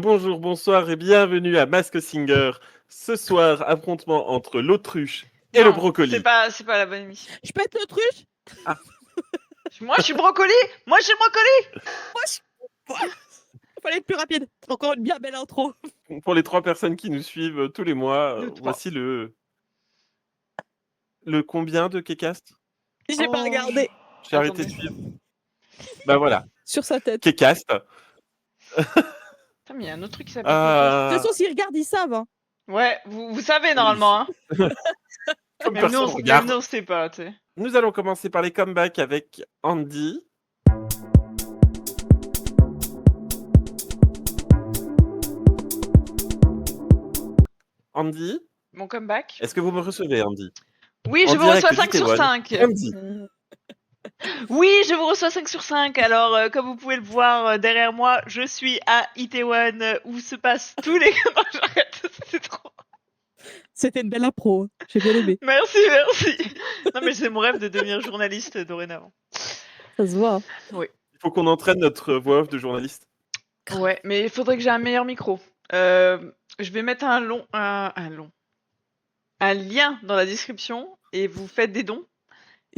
Bonjour, bonsoir et bienvenue à Mask Singer. Ce soir, affrontement entre l'autruche et le Non, brocoli. c'est pas la bonne émission. Je peux être l'autruche? Moi, je suis brocoli. Moi, je suis brocoli. Moi, je... Fallait être plus rapide. C'est encore une bien belle intro. Pour les 3 personnes qui nous suivent tous les mois, Nous 3. voici le combien de Kekast? J'ai pas regardé. J'ai arrêté de suivre. Bah voilà, Sur sa tête. Kekast. Putain, mais il y a un autre truc qui s'appelle Kekast. De toute façon, s'ils regardent, ils savent. Hein. Ouais, vous savez normalement. Hein. Comme Même personne nous, regarde. on sait pas, tu sais. Nous allons commencer par les comebacks avec Andy. Andy, Mon comeback. est-ce que vous me recevez, Andy? Oui, En je vous reçois direct 5 d'Itaewon. sur 5. Andy. Oui, je vous reçois 5 sur 5. Alors, comme vous pouvez le voir derrière moi, je suis à Itaewon où se passent tous les... Non, j'arrête, c'est trop... C'était une belle impro. J'ai bien aimé. Merci. Non, mais c'est mon rêve de devenir journaliste dorénavant. Ça se voit. Il faut qu'on entraîne notre voix off de journaliste. Ouais, mais il faudrait que j'ai un meilleur micro. Je vais mettre un lien dans la description et vous faites des dons.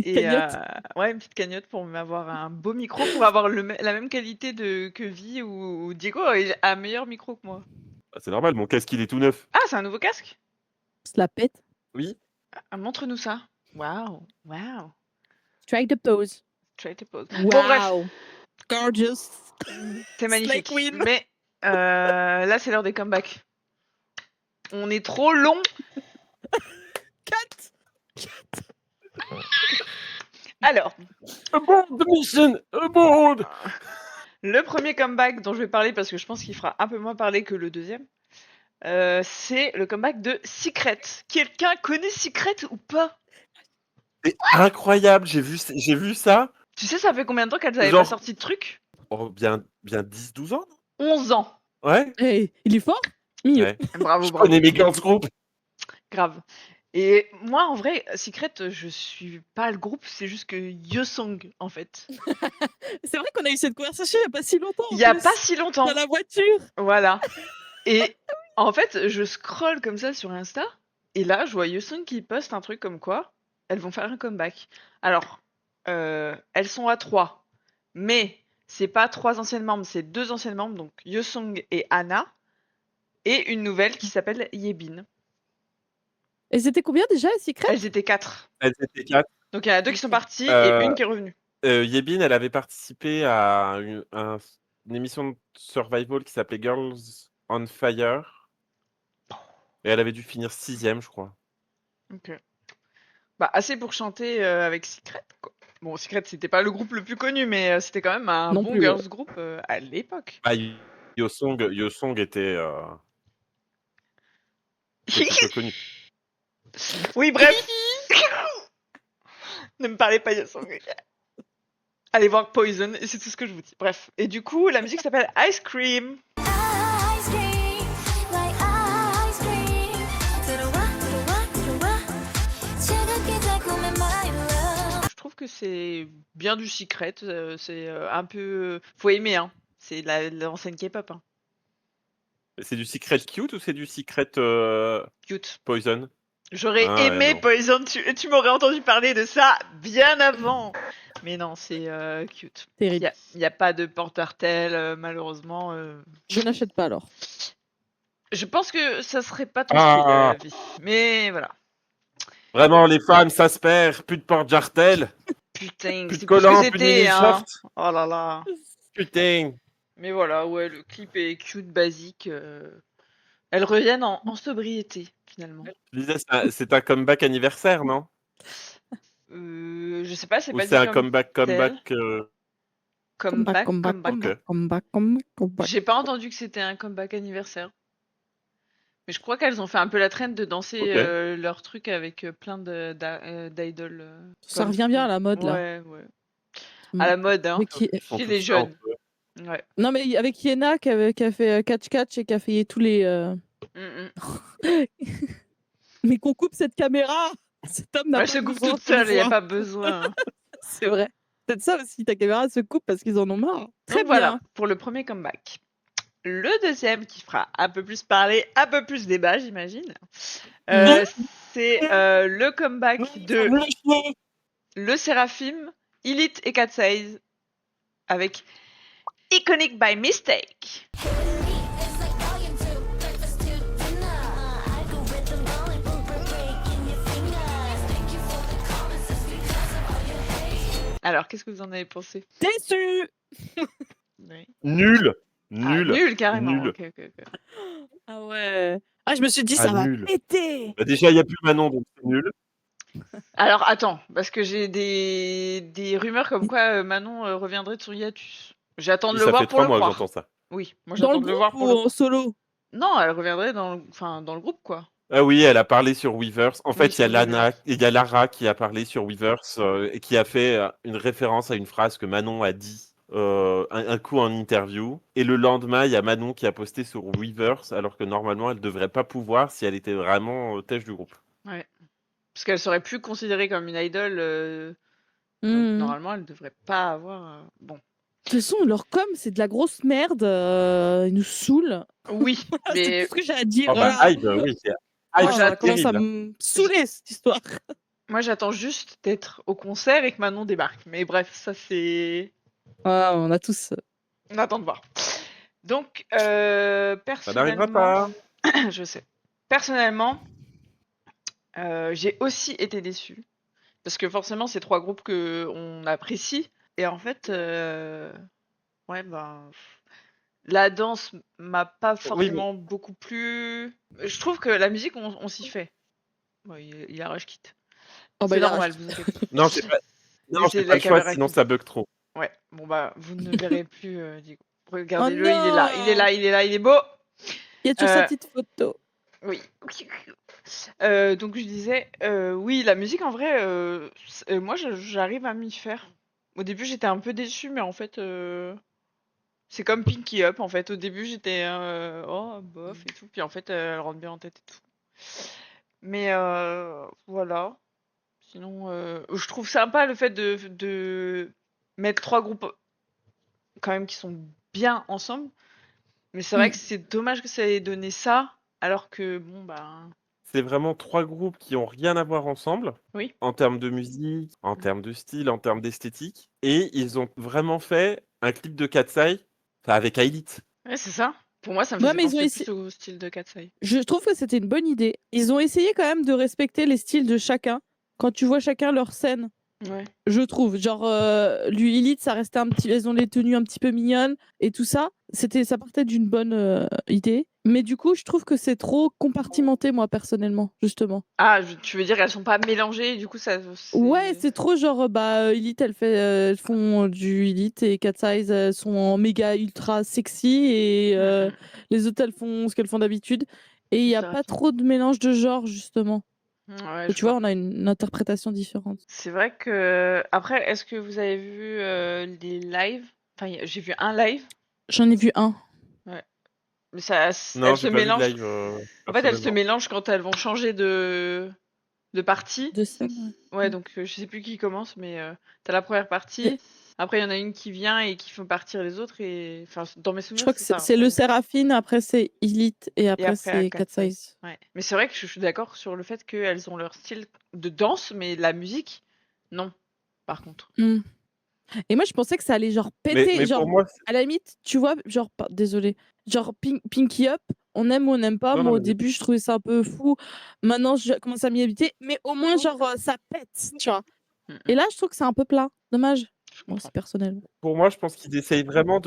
Une cagnotte. Ouais, une petite cagnotte pour m'avoir un beau micro, pour avoir la même qualité que Vi ou Diego a un meilleur micro que moi. Ah, c'est normal, mon casque il est tout neuf. Ah, c'est un nouveau casque? Se la pète. Oui. Ah, montre-nous ça. Waouh. Strike the pose. Try to pose. Wow. Bon, bref, Gorgeous. c'est magnifique. Slay Queen. Mais là, c'est l'heure des comebacks. On est trop long. 4. Alors, Abort the mission! Abort! le premier comeback dont je vais parler, parce que je pense qu'il fera un peu moins parler que le deuxième, c'est le comeback de Secret. Quelqu'un connaît Secret ou pas? C'est incroyable, j'ai vu ça. Tu sais, ça fait combien de temps qu'elles avaient Genre- pas sorti de trucs? Oh, bien 10-12 ans, 11 ans. non? Ouais. Hey, il est fort? Mignon. Ouais. Bravo, Je connais mes girls group. Grave. Et moi, en vrai, Secret, je suis pas le groupe, c'est juste que Yosong, en fait. C'est vrai qu'on a eu cette conversation il y a pas si longtemps. Il y a pas si longtemps. Dans la voiture. Voilà. Et en fait, je scrolle comme ça sur Insta, et là, je vois Yosong qui poste un truc comme quoi elles vont faire un comeback. Alors, elles sont à 3, mais c'est pas 3 anciennes membres, c'est 2 anciennes membres, donc Yosong et Anna, et une nouvelle qui s'appelle Yebin. Et c'était combien déjà, Secret? Elles étaient 4. Elles étaient 4. Donc il y en a 2 qui sont parties et une qui est revenue. Yebin, elle avait participé à une émission de survival qui s'appelait Girls on Fire. Et elle avait dû finir 6ème, je crois. Ok. Bah, assez pour chanter avec Secret, quoi. Bon, Secret, c'était pas le groupe le plus connu, mais c'était quand même un Non bon plus, girls group à l'époque. Ah, Yosong était peu connu. Oui, bref. Ne me parlez pas Yosong. Allez voir Poison, et c'est tout ce que je vous dis. Bref. Et du coup, la musique s'appelle Ice Cream. Je trouve que c'est bien du Secret. C'est un peu... Faut aimer, hein. C'est l'ancienne K-pop, hein. C'est du Secret Cute ou c'est du Secret Cute. Poison? J'aurais Ah, aimé ouais, non. Poison, tu m'aurais entendu parler de ça bien avant. Mais non, c'est cute. Terrible. Il n'y a pas de porte-artel, malheureusement. Je n'achète pas alors. Je pense que ça serait pas ton Ah. style, Vie. Mais voilà. Vraiment, les femmes, ça se perd. Plus de porte-jartel. Putain, Plus de c'est plus ce que collants, plus de c'était, hein. mini-shorts. Oh là là. Putain. Mais voilà, ouais, le clip est cute, basique. Elles reviennent en sobriété, finalement. Je disais, c'est un comeback anniversaire, non? Je sais pas, c'est Ou pas c'est dit un comme comeback comeback. Ok. J'ai pas entendu que c'était un comeback anniversaire. Mais je crois qu'elles ont fait un peu la trend de danser Ok. leur truc avec plein d'idoles. Ça revient bien à la mode, là. Ouais. À la mode, hein. Avec Ils font Chez tout les ça, un jeunes. peu. Ouais. Non, mais avec Yena qui a fait Catch Catch et qui a fait tous les. Mais qu'on coupe cette caméra. Cet homme n'a Elle pas se coupe besoin toute seule, il n'y a besoin. pas besoin. C'est vrai. Peut-être ça aussi, ta caméra se coupe parce qu'ils en ont marre. Très Donc bien. voilà, pour le premier comeback. le deuxième qui fera un peu plus parler, un peu plus débat, j'imagine. C'est le comeback de le Séraphim, Elite et Cat Size avec Iconic by Mistake. Alors, qu'est-ce que vous en avez pensé? Déçu. Oui. Nul. Ah, Nul. nul, carrément. Nul. Ok. Ah ouais. Ah, je me suis dit, Ah, ça va nul. péter. Bah, déjà, il n'y a plus Manon, donc c'est nul. Alors, attends, parce que j'ai des rumeurs comme quoi Manon reviendrait de son hiatus. J'attends de Et le ça voir fait pour 3 le mois que croire. j'entends ça. Oui, moi Dans j'attends le de le voir groupe pour ou le en croire. solo? Non, elle reviendrait dans le groupe, quoi. Ah oui, elle a parlé sur Weverse. En Oui, fait, il y a sur Weverse. il y a Lara qui a parlé sur Weverse et qui a fait une référence à une phrase que Manon a dit un coup en interview. Et le lendemain, il y a Manon qui a posté sur Weverse, alors que normalement, elle devrait pas pouvoir si elle était vraiment têche du groupe. Ouais. Parce qu'elle serait plus considérée comme une idole. Donc normalement, elle devrait pas avoir. Bon. De toute façon, leur com, c'est de la grosse merde. Ils nous saoulent. Oui, C'est mais tout ce que j'ai à dire. Oh bah, Voilà. Hyde, oui, c'est Oh, Hyde, ça c'est commence à terrible. me saouler, cette histoire. moi j'attends juste d'être au concert et que Manon débarque. Mais bref, ça c'est. Ah, on a tous. On attend de voir. Donc, Ça n'arrivera personnellement, pas. je sais. Personnellement, j'ai aussi été déçue. Parce que forcément, c'est 3 groupes que on apprécie. Et en fait, ouais, ben, la danse m'a pas Oui, mais forcément beaucoup plu. Je trouve que la musique, on s'y fait. Bon, il a rush kit. Oh, bah, C'est il a normal, racheté. vous inquiétez pas. non, j'ai pas, non, Mais j'ai c'est pas la le choix, caméra sinon qui. ça bug trop. Ouais, bon bah, vous ne verrez plus Diego. Oh Regardez-le, il est là, il est non! là, il est là, il est beau. Il y a toujours sa Euh, petite photo. oui. Donc je disais, oui, la musique en vrai, moi j'arrive à m'y faire. Au début j'étais un peu déçue, mais en fait c'est comme Pinky Up en fait. Au début j'étais oh bof et tout, puis en fait elle rentre bien en tête et tout. Mais voilà. Sinon, je trouve sympa le fait de mettre 3 groupes quand même qui sont bien ensemble. Mais c'est vrai que c'est dommage que ça ait donné ça, alors que bon bah C'est vraiment 3 groupes qui ont rien à voir ensemble, oui. en termes de musique, en termes de style, en termes d'esthétique. Et ils ont vraiment fait un clip de Katsai, enfin avec Ailith. Ouais, c'est ça. Pour moi, ça me Ouais, faisait mais ils ont penser essayé. plus au style de Katsai. Je trouve que c'était une bonne idée. Ils ont essayé quand même de respecter les styles de chacun. Quand tu vois chacun leur scène, Ouais. je trouve. Genre, lui, Elite, ça restait un petit. Elles ont les tenues un petit peu mignonnes et tout ça. Ça partait d'une bonne idée. Mais du coup, je trouve que c'est trop compartimenté, moi, personnellement, justement. Ah, tu veux dire elles sont pas mélangées, du coup ça Ouais, c'est. c'est trop genre, Elite, elles font du Elite et Cat Size, elles sont en méga ultra sexy et les autres, elles font ce qu'elles font d'habitude. Et il n'y a pas trop de mélange de genres, justement. Ouais, Et je tu vois, vois. on a une interprétation différente. C'est vrai que après, est-ce que vous avez vu les lives? Enfin, j'ai vu un live. J'en ai vu un. Ouais. Mais ça, Non, elles se j'ai pas vu de mélangent. live, En fait, elles se personnellement. mélangent quand elles vont changer de partie. De scène. Ouais, donc je sais plus qui commence, mais t'as la première Ouais. partie. Après, il y en a une qui vient et qui fait partir les autres. Et enfin, dans mes Je souvenirs, crois que c'est ça. c'est le Après. Séraphine, après c'est Elite et Et après après, à c'est 4 Cat Size. Ouais. Mais c'est vrai que je suis d'accord sur le fait qu'elles ont leur style de danse, mais la musique, non, par contre. Hmm. Et moi, je pensais que ça allait genre péter. Mais Genre, pour moi, à la limite, tu vois, genre, désolé, genre Pinky Up, on aime ou on n'aime pas. non, non, Moi, au mais début, je trouvais ça un peu fou. Maintenant, je commence à m'y habiter. Mais au moins, genre, ça pète, tu vois. Et là, je trouve que c'est un peu plat. Dommage. Je Bon, comprends. c'est personnel. pour moi, je pense qu'ils essayent vraiment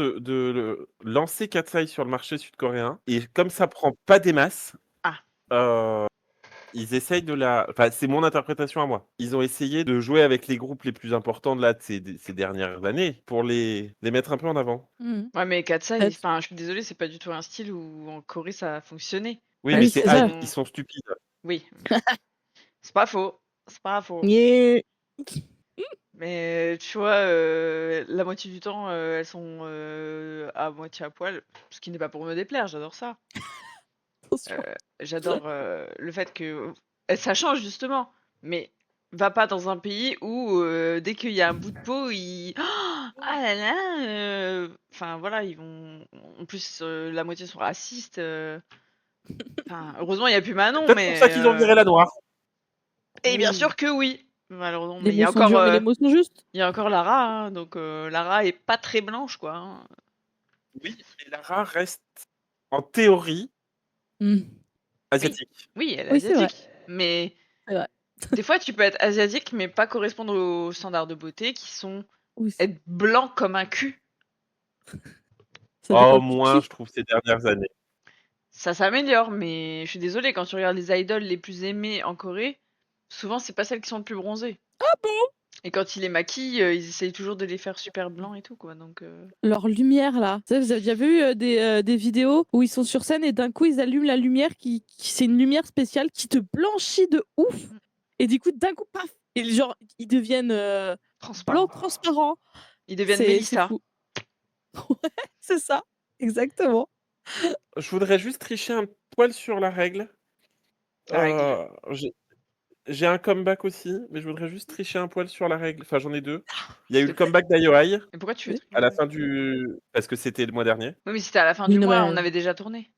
lancer Katsai sur le marché sud-coréen. Et comme ça prend pas des masses, Ah, ils essayent de la. Enfin, c'est mon interprétation à moi. Ils ont essayé de jouer avec les groupes les plus importants de là, de ces dernières années pour les mettre un peu en avant. ouais, mais Katsai, Peut-être. enfin, je suis désolée, c'est pas du tout un style où en Corée ça a fonctionné. Oui, Ah mais oui, c'est c'est ça. hype, ils sont stupides. Oui, c'est pas faux. C'est pas faux. Yeah. Mais tu vois, la moitié du temps, elles sont à moitié à poil, ce qui n'est pas pour me déplaire, j'adore ça. Attention. J'adore le fait que ça change justement, mais va pas dans un pays où dès qu'il y a un bout de peau, ah là là, enfin voilà, ils vont en plus, la moitié sont racistes, enfin, heureusement il y a plus Manon, Peut-être pour ça qu'ils ont viré la noire. et bien Oui. sûr que oui, malheureusement, mais Les mots sont durs, mais les mots sont justes. il y a encore Lara, hein, donc Lara est pas très blanche, quoi, hein. Oui, mais Lara reste, en théorie, Mmh. asiatique. Oui, elle est Oui, c'est vrai. asiatique, mais C'est vrai. des fois tu peux être asiatique, mais pas correspondre aux standards de beauté qui sont Oui, être blanc comme un cul. ça dépend Oh, de moins, qui. je trouve, ces dernières années. Ça s'améliore, mais je suis désolée, quand tu regardes les idoles les plus aimées en Corée, souvent c'est pas celles qui sont le plus bronzées. Ah bon? Et quand ils les maquillent, ils essayent toujours de les faire super blancs et tout, quoi, donc Leur lumière là. Tu sais, vous avez déjà vu des vidéos où ils sont sur scène et d'un coup ils allument la lumière c'est une lumière spéciale qui te blanchit de ouf. Et du coup, d'un coup, paf! Et genre, ils deviennent transparent. blancs transparents. Ils deviennent C'est Mélissa. fou. Ouais, c'est ça. Exactement. Je voudrais juste tricher un poil sur la règle. La règle. J'ai un comeback aussi, mais je voudrais juste tricher un poil sur la règle. Enfin, j'en ai 2. Il y a eu le comeback d'IOI Et pourquoi tu veux Oui. à la fin du parce que c'était le mois dernier. Oui, mais c'était à la fin Oui, du non, mois, mais on avait déjà tourné.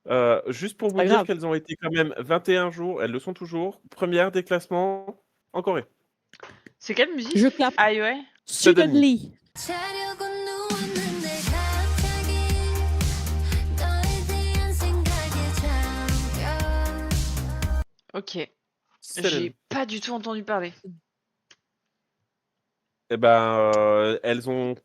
Juste pour c'est vous pas dire grave. qu'elles ont été quand même 21 jours, elles le sont toujours, première des classements en Corée. C'est quelle musique? Je clappe. IOI? Suddenly. 자려고 누웠는데 갑자기 너에 대한 생각에 잠겨. Ok. Sudden. J'ai pas du tout entendu parler. Eh ben, elles ont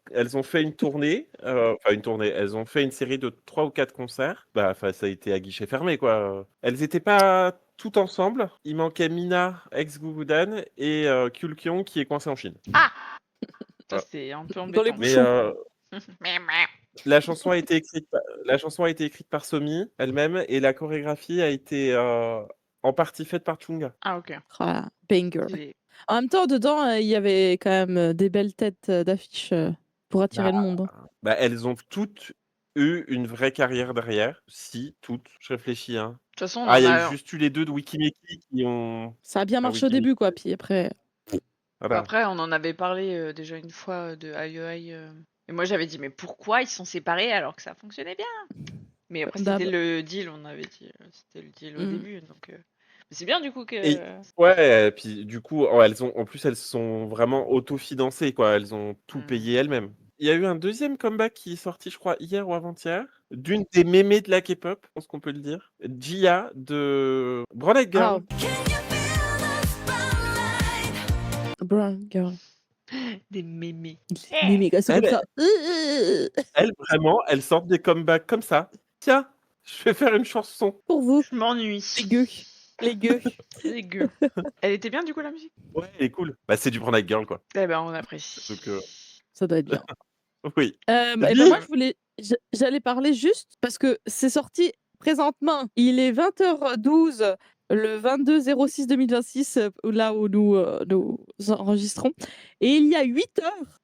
fait une tournée, enfin une tournée, elles ont fait une série de 3 ou 4 concerts. Bah, enfin, ça a été à guichet fermé, quoi. Elles étaient pas toutes ensemble. Il manquait Mina, ex-Gugudan, et Kyulkyung qui est coincé en Chine. Ah! Ça, Voilà. c'est un peu Dans embêtant. les Mais bouchons. la chanson a été écrite par Somi elle-même et la chorégraphie a été en partie faite par Chunga. Ah, ok. Ah, banger. Stylé. En même temps, dedans, il y avait quand même des belles têtes d'affiche pour attirer le monde. Hein. Bah, elles ont toutes eu une vraie carrière derrière. Si, toutes. Je réfléchis, hein. De toute façon, on Ah, il y en a a. juste eu les 2 de Wikimeki qui ont Ça a bien enfin, marché au Wikimeki, début, quoi. Puis après, voilà. Après, on en avait parlé déjà une fois de IOI. Et moi, j'avais dit, mais pourquoi ils sont séparés alors que ça fonctionnait bien? Mais après, d'hab. c'était le deal, on avait dit. C'était le deal au Mm. début. Donc, mais c'est bien du coup que. Et ouais, et puis du coup, elles sont vraiment autofinancées, quoi. Elles ont tout payé elles-mêmes. Il y a eu un deuxième comeback qui est sorti, je crois, hier ou avant-hier, d'une des mémés de la K-pop, je pense qu'on peut le dire. Jia de Brown Eyed Girl. Ah, brown girl. Des mémés. Les méga, c'est comme Elle, ça. elle, vraiment, elle sort des comebacks comme ça. Tiens, je vais faire une chanson. Pour vous, Je m'ennuie. les gueux. Les gueux. Les gueux. Elle était bien du coup la musique? Ouais, elle est cool. Bah, c'est du Brown Eyed Girl, quoi. Eh ben, on apprécie. Donc, Ça doit être bien. oui. Et ben moi, j'allais parler juste parce que c'est sorti présentement. Il est 20h12 le 22/06/2026, là où nous enregistrons. Et il y a 8 heures,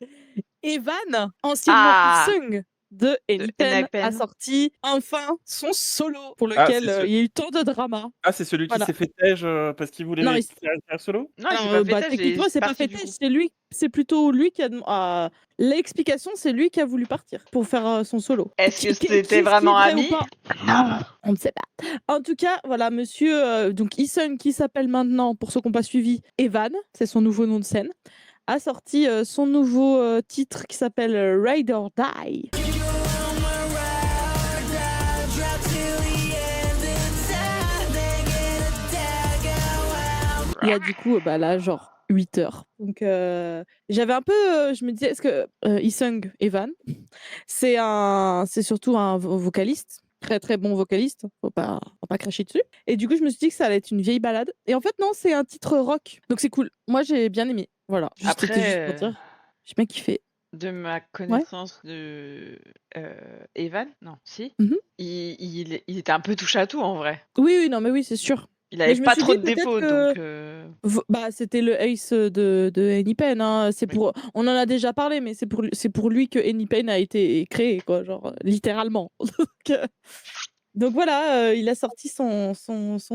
Evan, anciennement Ah! Isung de Enipen, Enhypen. a sorti enfin son solo pour Ah, lequel c'est il y a eu tant de drama. Ah, c'est celui qui Voilà. s'est fait tège parce qu'il voulait Non, faire une carrière solo? Non, il s'est pas fait têche, techniquement, c'est pas parti fait du têche, coup. c'est plutôt lui qui a l'explication, c'est lui qui a voulu partir pour faire son solo. Est-ce que Est-ce c'était qui est vraiment vrai ou ami? pas Non. On ne sait pas. En tout cas, voilà, monsieur donc Isung, qui s'appelle maintenant, pour ceux qui n'ont pas suivi, Evan, c'est son nouveau nom de scène, a sorti son nouveau titre qui s'appelle Ride or Die. Il y a du coup, là, genre 8 heures. Donc, j'avais un peu, je me disais, est-ce que Isung Evan, c'est surtout un vocaliste, très très bon vocaliste, faut pas cracher dessus. Et du coup, je me suis dit que ça allait être une vieille balade. Et en fait, non, c'est un titre rock. Donc, c'est cool. Moi, j'ai bien aimé. Voilà. C'était juste pour dire, j'ai bien kiffé. De ma connaissance de Evan, non, si, Mhm. il était un peu touche à tout en vrai. Oui, non, mais oui, c'est sûr. Il Mais avait je me pas suis trop dit de peut-être défauts, que donc. c'était le Ace de Enipen. Hein. On en a déjà parlé, mais c'est pour lui que Enipen a été créé, quoi, genre littéralement. Donc voilà, il a sorti son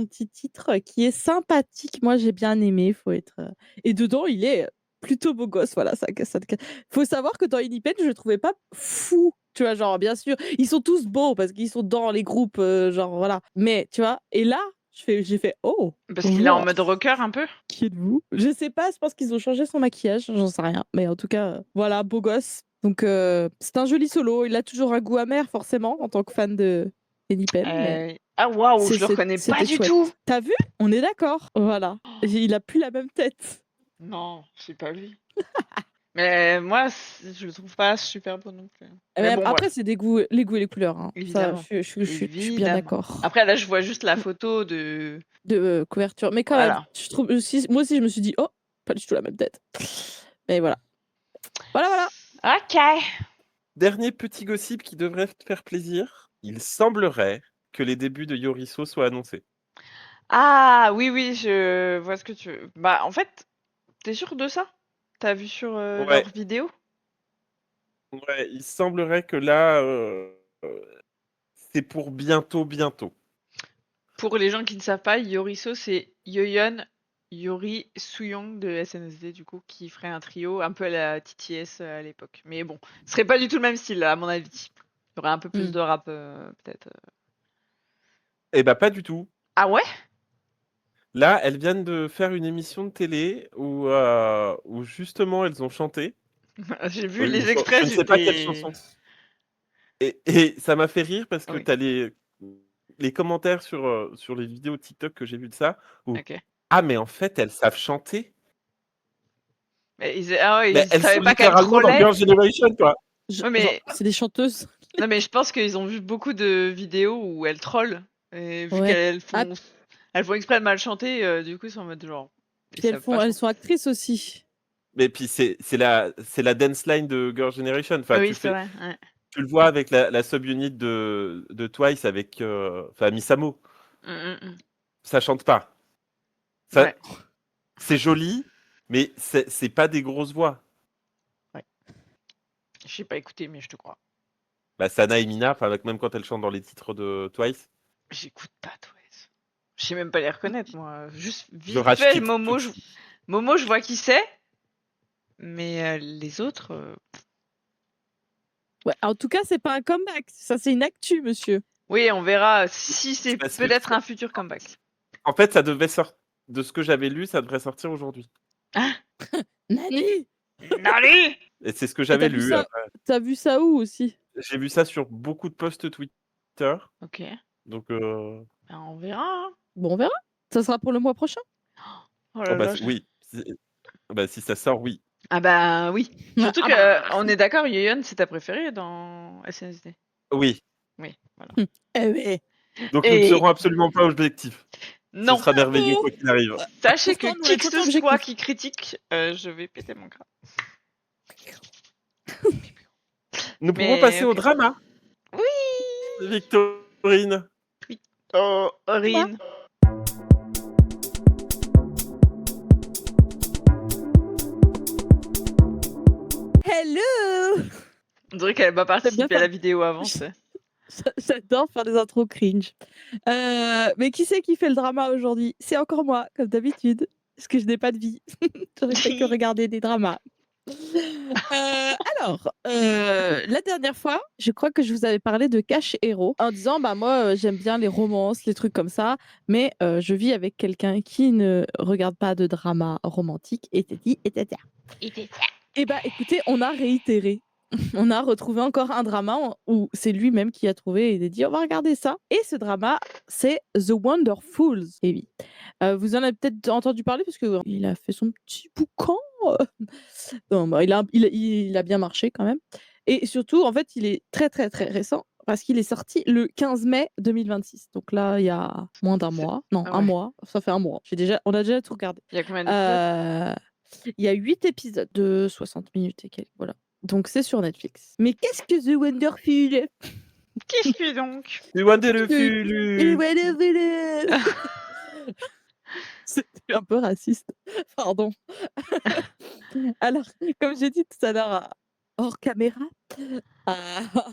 petit titre qui est sympathique. Moi, j'ai bien aimé. Faut être. Et dedans, il est plutôt beau gosse, voilà. Faut savoir que dans Independent, je le trouvais pas fou. Tu vois, genre, bien sûr, ils sont tous beaux parce qu'ils sont dans les groupes, genre, voilà. Mais, tu vois, et là, j'ai fait, oh, Parce qu'il est en wow, mode rocker un peu. qui êtes-vous? Je sais pas, je pense qu'ils ont changé son maquillage, j'en sais rien. Mais en tout cas, voilà, beau gosse. Donc, c'est un joli solo. Il a toujours un goût amer, forcément, en tant que fan de Independent. Mais Ah waouh, je le reconnais pas c'était du chouette. tout. T'as vu? On est d'accord. Voilà. Il a plus la même tête. Non, c'est pas lui. Mais moi, je le trouve pas super beau non plus. Mais Mais bon, après, bref, c'est les goûts et les couleurs. Hein. Ça, évidemment. je suis bien Évidemment. d'accord. Après, là, je vois juste la photo de. De couverture. Mais quand même, Voilà. je trouve aussi, moi aussi, je me suis dit, oh, pas du tout la même tête. Mais voilà. Voilà. Ok. Dernier petit gossip qui devrait te faire plaisir. Il semblerait que les débuts de Yoriso soient annoncés. Ah oui, je vois ce que tu veux. Bah, en fait, t'es sûr de ça? T'as vu sur Ouais, leur vidéo? ouais, il semblerait que là, c'est pour bientôt. Pour les gens qui ne savent pas, Yoriso, c'est Yoyeon, Yori, Sooyoung de SNSD, du coup, qui ferait un trio un peu à la TTS à l'époque. Mais bon, ce serait pas du tout le même style, à mon avis. Il y aurait un peu plus de rap, peut-être. Eh ben pas du tout. Ah ouais? Là, elles viennent de faire une émission de télé où justement elles ont chanté. J'ai vu Une les je extraits, ne sais pas quelle j'étais. chanson. Et ça m'a fait rire parce que Oui, tu as les commentaires sur les vidéos TikTok que j'ai vues de ça, où ok. ah mais en fait elles savent chanter. Mais ah ouais, Mais ils elles savaient sont pas qu'elles littéralement dans trollaient. Girls' Generation quoi. Ouais, Genre, mais c'est des chanteuses. non, mais je pense qu'ils ont vu beaucoup de vidéos où elles trollent. Et vu Ouais. qu'elles Ah, font exprès de mal chanter, du coup, ils sont en mode genre, ils puis savent pas elles chanter. sont actrices aussi. Mais puis c'est la dance line de Girls' Generation. Enfin Oui, c'est vrai. Ouais. tu le vois avec la subunit de Twice avec Misamo. Ça chante pas. Ça, Ouais, c'est joli, mais c'est pas des grosses voix. ouais. J'ai pas écouté, mais je te crois. Bah, Sana et Mina, enfin, même quand elles chantent dans les titres de Twice, J'écoute pas Twice. Je sais même pas les reconnaître, moi. Juste je vite rage fait, quitte tout Momo, de je, suite. Momo, je vois qui c'est. Mais les autres. Ouais. En tout cas, c'est pas un comeback. Ça, c'est une actu, monsieur. Oui, on verra si c'est Parce que peut-être un futur comeback. en fait, ça devait sortir. De ce que j'avais lu, ça devrait sortir aujourd'hui. Nani? Allez! Et c'est ce que Et j'avais lu. t'as vu ça où aussi? J'ai vu ça sur beaucoup de posts Twitter. Ok. Donc, Ben, on verra. Hein. Bon, on verra. Ça sera pour le mois prochain. Oh là là. oui. Si ça sort, oui. Ah bah oui. Surtout Ah que bah. on est d'accord, Yoyeon, c'est ta préférée dans SNSD. Oui. Oui, voilà. Eh ouais. Donc, nous ne Et serons absolument pas objectifs. Ce non, sera merveilleux bon. quoi qu'il arrive. sachez Pourtant, que nous, on est qui que tout le temps ce soit objectifs. qui critique, je vais péter mon crâne. Nous pouvons Mais passer au ok. drama, Oui. Victorine. Oh, Aurine. Hello. On dirait qu'elle va participer à la vidéo avant. faire- J'adore faire des intros cringe. Mais qui c'est qui fait le drama aujourd'hui? C'est encore moi, comme d'habitude. Parce que je n'ai pas de vie. Je ne fais que regarder des dramas. Alors, la dernière fois, je crois que je vous avais parlé de Cash Hero en disant bah moi j'aime bien les romances, les trucs comme ça, mais je vis avec quelqu'un qui ne regarde pas de drama romantique et etc. Et bah écoutez, on a réitéré. On a retrouvé encore un drama où c'est lui-même qui a trouvé et a dit on va regarder ça. Et ce drama, c'est The Wonderfuls. Et oui. Vous en avez peut-être entendu parler parce qu'il a fait son petit boucan. Non, bah, il a bien marché quand même. Et surtout, en fait, il est très très très récent parce qu'il est sorti le 15 mai 2026. Donc là, il y a moins d'un mois. Non, Ah un ouais. mois. Ça fait un mois. On a déjà tout regardé. Il y a combien d'épisodes? Il y a 8 épisodes de 60 minutes et quelques. Voilà. Donc c'est sur Netflix. Mais qu'est-ce que The Wonderful? Qu'est-ce que donc? Du Wonderful. The Wonderful. C'était un peu raciste. Pardon. Alors, comme j'ai dit tout à l'heure hors caméra à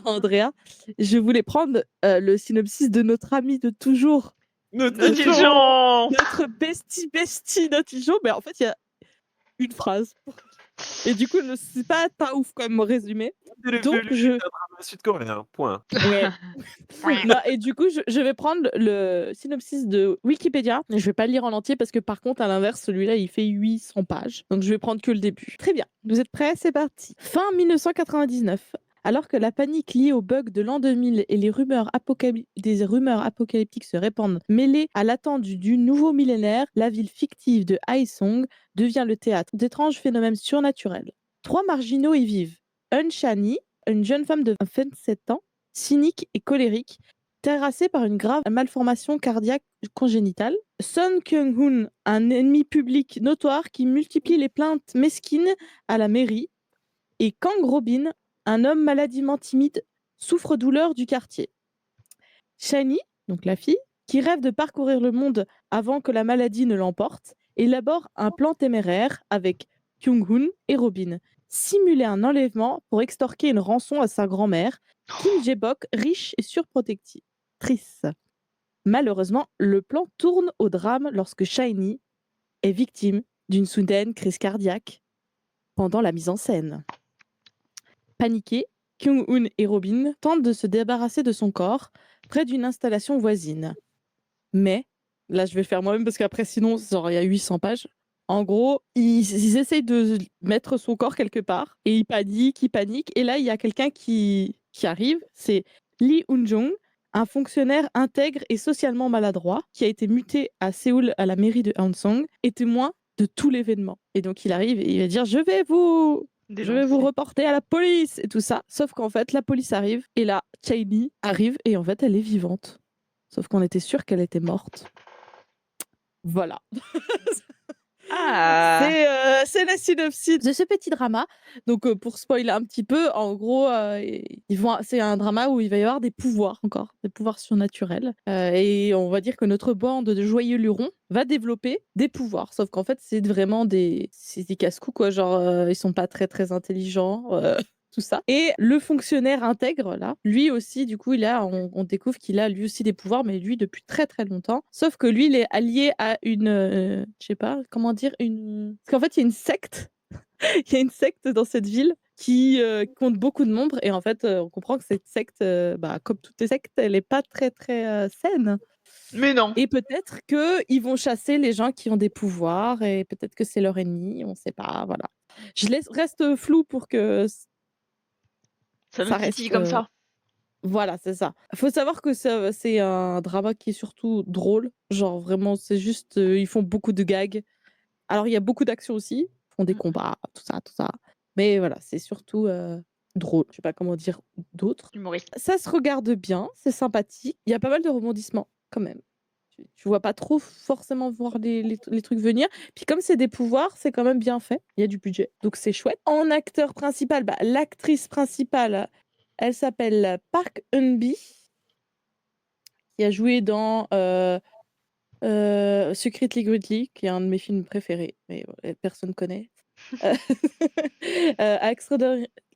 Andrea, je voulais prendre le synopsis de notre ami de toujours, Nottingham. notre bestie Nottingham, mais en fait, il y a une phrase. Et du coup, c'est pas ouf comme résumé. Donc, C'est je... un drama sud-coréen, point. Ouais. Non, et du coup, je vais prendre le synopsis de Wikipédia. Je vais pas le lire en entier parce que par contre, à l'inverse, celui-là, il fait 800 pages. Donc, je vais prendre que le début. Très bien. Vous êtes prêts? C'est parti. Fin 1999. Alors que la panique liée au bug de l'an 2000 et des rumeurs apocalyptiques se répandent, mêlées à l'attente du nouveau millénaire, la ville fictive de Haesong devient le théâtre d'étranges phénomènes surnaturels. 3 marginaux y vivent. Eun Shani, une jeune femme de 27 ans, cynique et colérique, terrassée par une grave malformation cardiaque congénitale. Son Kyung-hoon, un ennemi public notoire qui multiplie les plaintes mesquines à la mairie. Et Kang Robin, un homme maladivement timide, souffre-douleur du quartier. Shani, donc la fille, qui rêve de parcourir le monde avant que la maladie ne l'emporte, élabore un plan téméraire avec Kyung-hoon et Robin. Simuler un enlèvement pour extorquer une rançon à sa grand-mère, Kim Jae-bok, riche et surprotectrice. Malheureusement, le plan tourne au drame lorsque Shiny est victime d'une soudaine crise cardiaque pendant la mise en scène. Paniqués, Kyung-hoon et Robin tentent de se débarrasser de son corps près d'une installation voisine. Mais, là je vais faire moi-même parce qu'après sinon genre, il y a 800 pages. En gros, ils essayent de mettre son corps quelque part et ils paniquent. Et là, il y a quelqu'un qui arrive, c'est Lee Eun-jong, un fonctionnaire intègre et socialement maladroit qui a été muté à Séoul à la mairie de Hansong et témoin de tout l'événement. Et donc il arrive et il va dire je vais vous reporter à la police et tout ça. Sauf qu'en fait, la police arrive et là, Chaini arrive et en fait, elle est vivante. Sauf qu'on était sûr qu'elle était morte. Voilà. Ah. C'est la synopsis de ce petit drama. Donc, pour spoiler un petit peu, en gros, c'est un drama où il va y avoir des pouvoirs encore, des pouvoirs surnaturels. Et on va dire que notre bande de joyeux lurons va développer des pouvoirs. Sauf qu'en fait, c'est vraiment des casse-cou, quoi. Genre, ils sont pas très, très intelligents. Tout ça. Et le fonctionnaire intègre, là, lui aussi, du coup, on découvre qu'il a lui aussi des pouvoirs, mais lui depuis très très longtemps. Sauf que lui, il est allié à une, je sais pas, comment dire, parce qu'en fait, il y a une secte. Il y a une secte dans cette ville qui compte beaucoup de membres. Et en fait, on comprend que cette secte, comme toutes les sectes, elle est pas très très saine. Mais non. Et peut-être qu'ils vont chasser les gens qui ont des pouvoirs et peut-être que c'est leur ennemi, on sait pas, voilà. Reste flou pour que Ça nous ça titille reste. comme ça. Voilà, c'est ça. Faut savoir que c'est un drama qui est surtout drôle. Genre vraiment, c'est juste, ils font beaucoup de gags. Alors il y a beaucoup d'action aussi. Ils font des combats, tout ça, tout ça. Mais voilà, c'est surtout drôle. Je sais pas comment dire d'autre. Humoriste. Ça se regarde bien, c'est sympathique. Il y a pas mal de rebondissements quand même. Tu vois pas trop forcément voir les trucs venir. Puis comme c'est des pouvoirs, c'est quand même bien fait. Il y a du budget, donc c'est chouette. En acteur principal, l'actrice principale, elle s'appelle Park Eun-bi, qui a joué dans Secretly Greatly, qui est un de mes films préférés, mais personne connaît.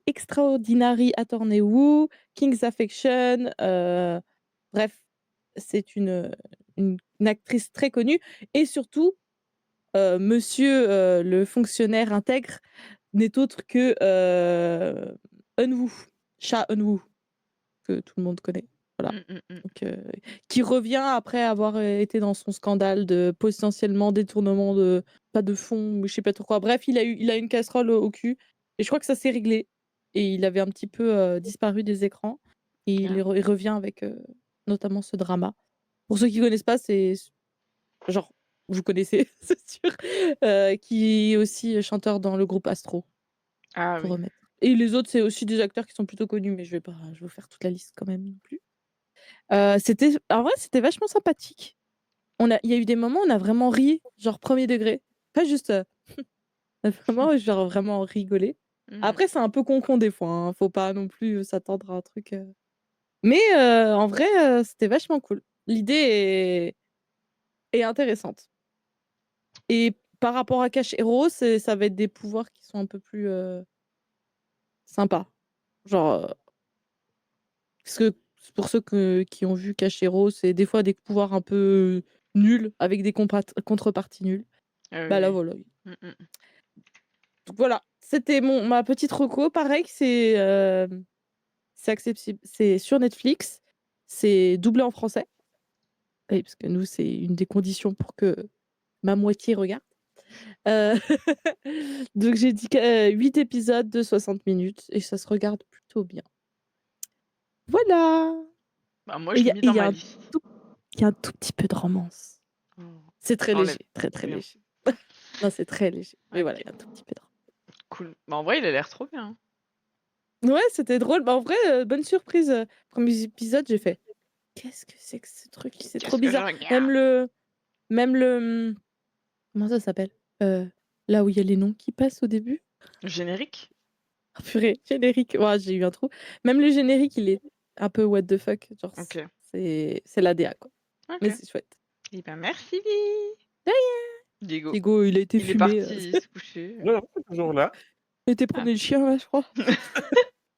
Extraordinary Attorney Woo, King's Affection, bref, c'est une actrice très connue. Et surtout, monsieur le fonctionnaire intègre n'est autre que Eun-woo, Cha Eun-woo, que tout le monde connaît. Voilà. Donc, qui revient après avoir été dans son scandale de potentiellement détournement de pas de fonds ou je sais pas trop quoi. Bref, il a une casserole au cul et je crois que ça s'est réglé et il avait un petit peu disparu des écrans et il revient avec notamment ce drama. Pour ceux qui connaissent pas, c'est genre vous connaissez, c'est sûr, qui est aussi chanteur dans le groupe Astro. Ah Pour oui. remettre. Et les autres, c'est aussi des acteurs qui sont plutôt connus, mais je vais vous faire toute la liste quand même non plus. En vrai, c'était vachement sympathique. Il y a eu des moments où on a vraiment ri, genre premier degré. Pas juste. On a vraiment, genre, vraiment rigolé. Après, c'est un peu con des fois. Hein. Faut pas non plus s'attendre à un truc. Mais en vrai, c'était vachement cool. L'idée est intéressante. Et par rapport à Cash Hero, ça va être des pouvoirs qui sont un peu plus sympas. Genre, parce que pour ceux qui ont vu Cash Hero, c'est des fois des pouvoirs un peu nuls avec des contreparties nulles. Là, voilà. Donc voilà, c'était ma petite reco. Pareil, c'est accessible, c'est sur Netflix, c'est doublé en français. Oui, parce que nous, c'est une des conditions pour que ma moitié regarde. Euh, Donc j'ai dit 8 épisodes de 60 minutes et ça se regarde plutôt bien. Voilà. Bah, moi, Et je il y, l'ai a- mis et dans il y a ma un liste. tout, il y a un tout petit peu de romance. Oh. C'est très Enlève. léger, très très Bien. léger. Non, c'est très léger. Mais voilà, Ok. il y a un tout petit peu de romance. Cool. Bah, en vrai, il a l'air trop bien. Ouais, c'était drôle. Bah, en vrai, bonne surprise. Premier épisode, j'ai fait qu'est-ce que c'est que ce truc? C'est trop Qu'est-ce que je bizarre. regarde? Même le. Comment ça s'appelle? Là où il y a les noms qui passent au début. Le générique? Ah, purée, générique. Ouais, j'ai eu un trou. Même le générique, il est un peu what the fuck. Genre, Ok. c'est la DA, quoi. Mais Ok. c'est chouette. Eh ben, merci, De Diego. Diego, il a été Il est fumé. parti se coucher. Voilà, c'est toujours là. Il était promener le chien, là, je crois.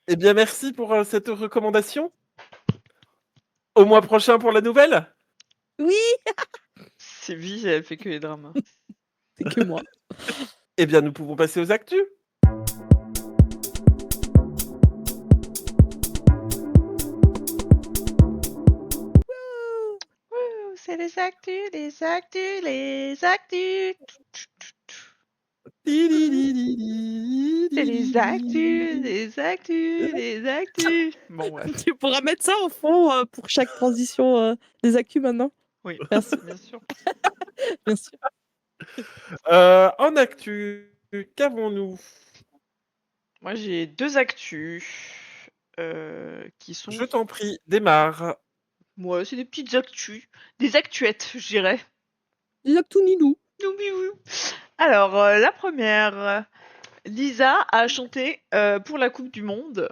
Eh bien, merci pour cette recommandation. Au mois prochain pour la nouvelle. Oui, Sylvie, elle fait que les dramas. c'est que moi. Eh bien, nous pouvons passer aux actus. Wouh, c'est les actus, les actus, les actus. C'est les actus, les actus, les actus. Bon, ouais. Tu pourras mettre ça en fond pour chaque transition des actus maintenant. Oui, Merci, bien sûr. bien sûr. En actu, qu'avons-nous? Moi, j'ai 2 actus qui sont. Je t'en prie, démarre. Moi, c'est des petites actus. Des actuettes, je dirais. Les actus Nilou. Alors, la première, Lisa a chanté pour la Coupe du Monde.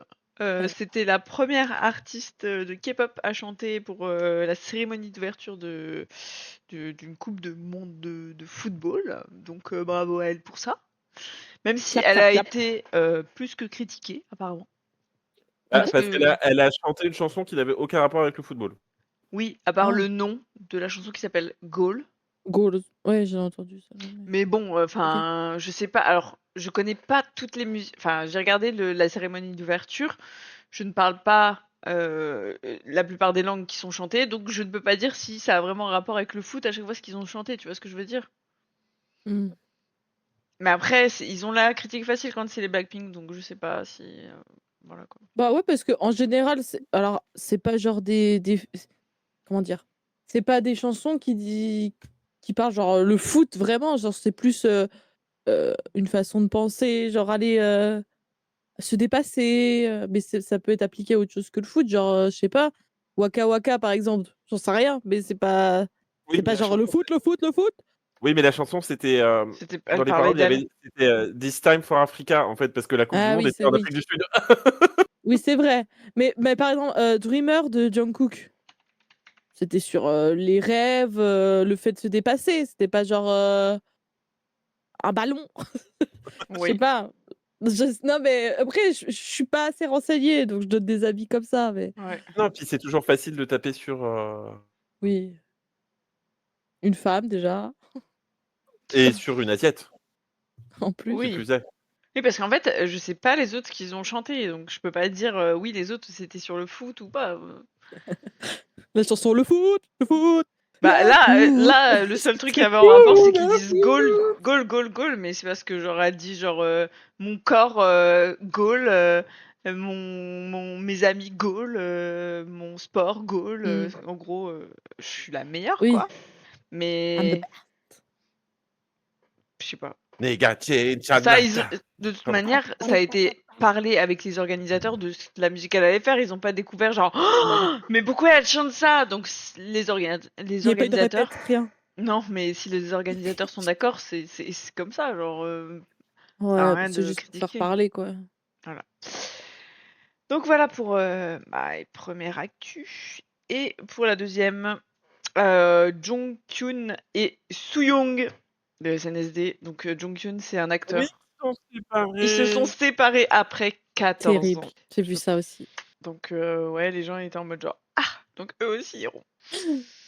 C'était la première artiste de K-pop à chanter pour la cérémonie d'ouverture d'une Coupe du Monde de football. Donc, bravo à elle pour ça. Même si Clap, elle clap, a clap. été plus que critiquée, apparemment. Parce que- qu'elle a chanté une chanson qui n'avait aucun rapport avec le football. Oui, à part Ah. le nom de la chanson qui s'appelle Goal. Goals. Ouais, j'ai entendu ça. Mais bon, enfin, je sais pas. Alors, je connais pas toutes les musiques. Enfin, j'ai regardé la cérémonie d'ouverture. Je ne parle pas la plupart des langues qui sont chantées, donc je ne peux pas dire si ça a vraiment un rapport avec le foot à chaque fois ce qu'ils ont chanté. Tu vois ce que je veux dire? Hmm. Mais après, ils ont la critique facile quand c'est les Blackpink, donc je sais pas si voilà quoi. Bah ouais, parce que en général, alors c'est pas genre comment dire? C'est pas des chansons qui parlent genre le foot vraiment, genre c'est plus une façon de penser, genre aller se dépasser, mais ça peut être appliqué à autre chose que le foot, genre je sais pas, Waka Waka par exemple, j'en sais rien, mais c'est pas Oui, mais la genre chanson, le foot, le foot, le foot. oui, mais la chanson, c'était C'était, dans elle les parlait paroles, il y d'elle. avait c'était This Time for Africa en fait, parce que la Coupe du Ah Monde oui, était c'est en oui. Afrique du Sud. Oui, c'est vrai. Mais par exemple, Dreamer de Jungkook, c'était sur les rêves, le fait de se dépasser. C'était pas genre un ballon. Je sais Oui. pas. Non, mais après, je suis pas assez renseignée, donc je donne des avis comme ça. Mais Ouais. Non, puis c'est toujours facile de taper sur oui, une femme déjà, et sur une assiette, en plus. qui Oui. plus est. Oui, parce qu'en fait, je sais pas les autres qu'ils ont chanté, donc je peux pas dire oui les autres c'était sur le foot ou pas. La chanson Le foot, le foot. Bah le foot. là, le seul truc qui C'est avait en rapport, c'est cool, qu'ils hein. disent goal, mais c'est parce que genre elle dit genre mon corps goal, mes amis goal, mon sport goal. En gros, je suis la meilleure Oui. quoi. I'm the Mais best. je sais pas. Negative Ça, Chanata. de toute manière, ça a été parlé avec les organisateurs de la musique qu'elle allait faire. Ils ont pas découvert genre oh, mais pourquoi elle chante ça? Donc les Il n'y a pas eu de organisateurs. répète, rien. Non, mais si les organisateurs sont d'accord, c'est comme ça, genre ça sert à Ouais, rien c'est de juste pour faire critiquer. parler, quoi. Voilà. Donc voilà pour ma première actu. Et pour la deuxième, Jonghyun et Sooyoung de SNSD. Donc Jonghyun, c'est un acteur. Oui, ils sont séparés. Ils se sont séparés après 14 Terrible. ans. J'ai vu ça aussi. Donc ouais, les gens étaient en mode genre ah, donc eux aussi iront.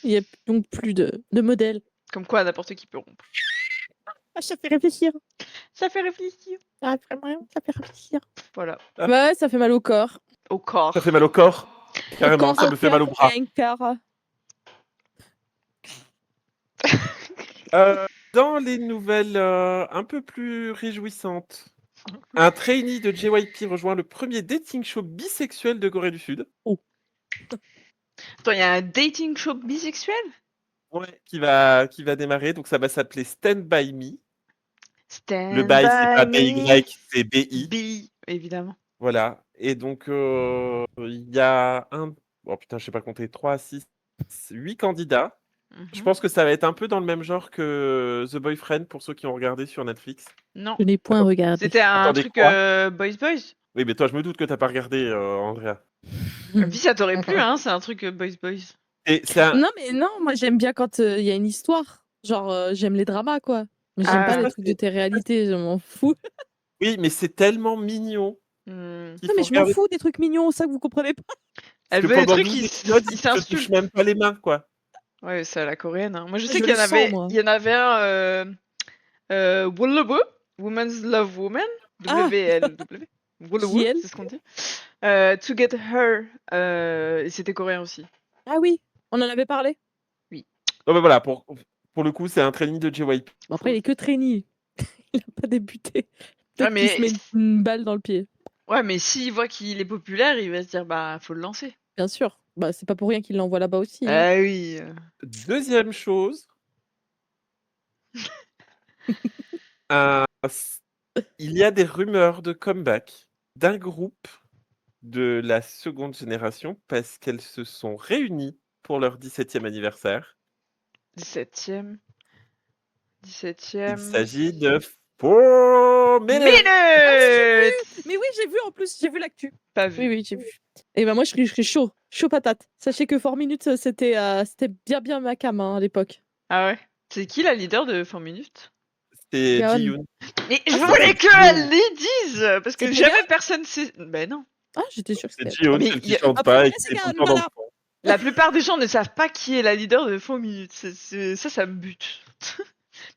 Il n'y a donc plus de modèles. Comme quoi n'importe qui peut rompre. Ah, ça fait réfléchir. Ça fait réfléchir. Ah, vraiment, ça fait réfléchir. Voilà. Ah. Ouais, ça fait mal au corps. Au corps. Ça fait mal au corps. Carrément, Au corps, ça me fait mal au bras. et un cœur. Dans les nouvelles un peu plus réjouissantes, un trainee de JYP rejoint le premier dating show bisexuel de Corée du Sud. Attends, il y a un dating show bisexuel? Ouais, qui va démarrer. Donc ça va s'appeler Stand By Me. Stand Le bail, c'est pas by BY, c'est BI. B, évidemment. Voilà. Et donc, il y a oh putain, je sais pas compter, 3, 6, 8 candidats. Je Mhm. pense que ça va être un peu dans le même genre que The Boyfriend pour ceux qui ont regardé sur Netflix. Non. Je n'ai point regardé. C'était un Attendez, truc quoi Boys Boys. Oui, mais toi, je me doute que t'as pas regardé, Andrea. Puis ça t'aurait plu, hein, c'est un truc Boys Boys. Et c'est un... Non, mais non, moi j'aime bien quand il y a une histoire. Genre, j'aime les dramas, quoi. Mais j'aime Ah, pas les ça, trucs de télé-réalité, je m'en fous. Oui, mais c'est tellement mignon hmm. qu'il Non, mais faut je m'en regarder. fous des trucs mignons, ça que vous comprenez pas. Elle Parce que veut des pendant trucs 12 qui épisodes, ils ils se touchent s'insultent. même pas les mains, quoi. Ouais, c'est à la coréenne. Hein. Moi, je Je sais le qu'il y en sens, avait, moi. il y en avait un Wolowo, Women's Love Woman, Ah. WLW. Wolowo, JL. c'est ce qu'on dit. To Get Her, et c'était coréen aussi. Ah oui, on en avait parlé. Non, mais voilà, pour le coup, c'est un trainee de JYP. Bon, après, il est que trainee. Il a pas débuté. Ouais, Peut-être qu'il se met une balle dans le pied. Ouais, mais s'il voit qu'il est populaire, il va se dire, bah, faut le lancer. Bien sûr. Bah, c'est pas pour rien qu'il l'envoie là-bas aussi. Hein. Ah oui. Deuxième chose, il y a des rumeurs de comeback d'un groupe de la seconde génération parce qu'elles se sont réunies pour leur 17e anniversaire. 17e. Euh, Il s'agit de 4 Minutes. Minutes. Mais oui, j'ai vu en plus, j'ai vu l'actu. Pas vu. Oui, oui, j'ai vu. Et ben moi, je serais chaud. Chaud patate. Sachez que 4 minutes, c'était bien ma cam hein, à l'époque. Ah ouais. C'est qui la leader de 4 minutes? C'est Gaon. Ji-yoon. Mais je Ah, voulais c'est qu'elle les dise parce que C'est jamais personne sait. Ben non. Ah, j'étais sûre que C'est c'était. Ji-yoon, Mais celle qui y a- chante Après, pas et qui c'est est tout le Gaon, temps dans le voilà. fond. La plupart des gens ne savent pas qui est la leader de 4 minutes. Ça me bute.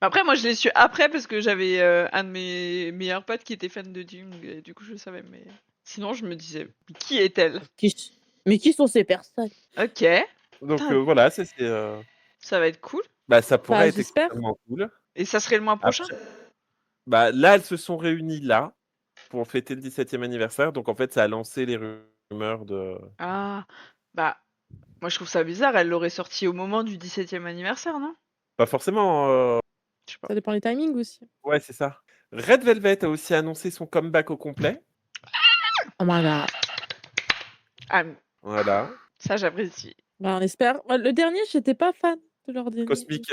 Mais après, moi, je l'ai su après parce que j'avais un de mes meilleurs potes qui était fan de Jung et du coup, je le savais. Mais sinon, je me disais, mais qui est-elle? Mais qui sont ces personnes? Ok, Donc Putain. voilà, ça ça va être cool. ça pourrait Bah, être j'espère. extrêmement cool. Et ça serait le mois prochain? Après, là, elles se sont réunies là pour fêter le 17e anniversaire. Donc en fait, ça a lancé les rumeurs de. Ah, bah, moi, je trouve ça bizarre. Elle l'aurait sorti au moment du 17e anniversaire, non? Pas forcément. Je sais pas. Ça dépend des timings aussi. Ouais, c'est ça. Red Velvet a aussi annoncé son comeback au complet. Oh my god. Ah, Voilà. ça, j'apprécie. Bah, on espère. Le dernier, j'étais pas fan de leur dernier. Cosmic.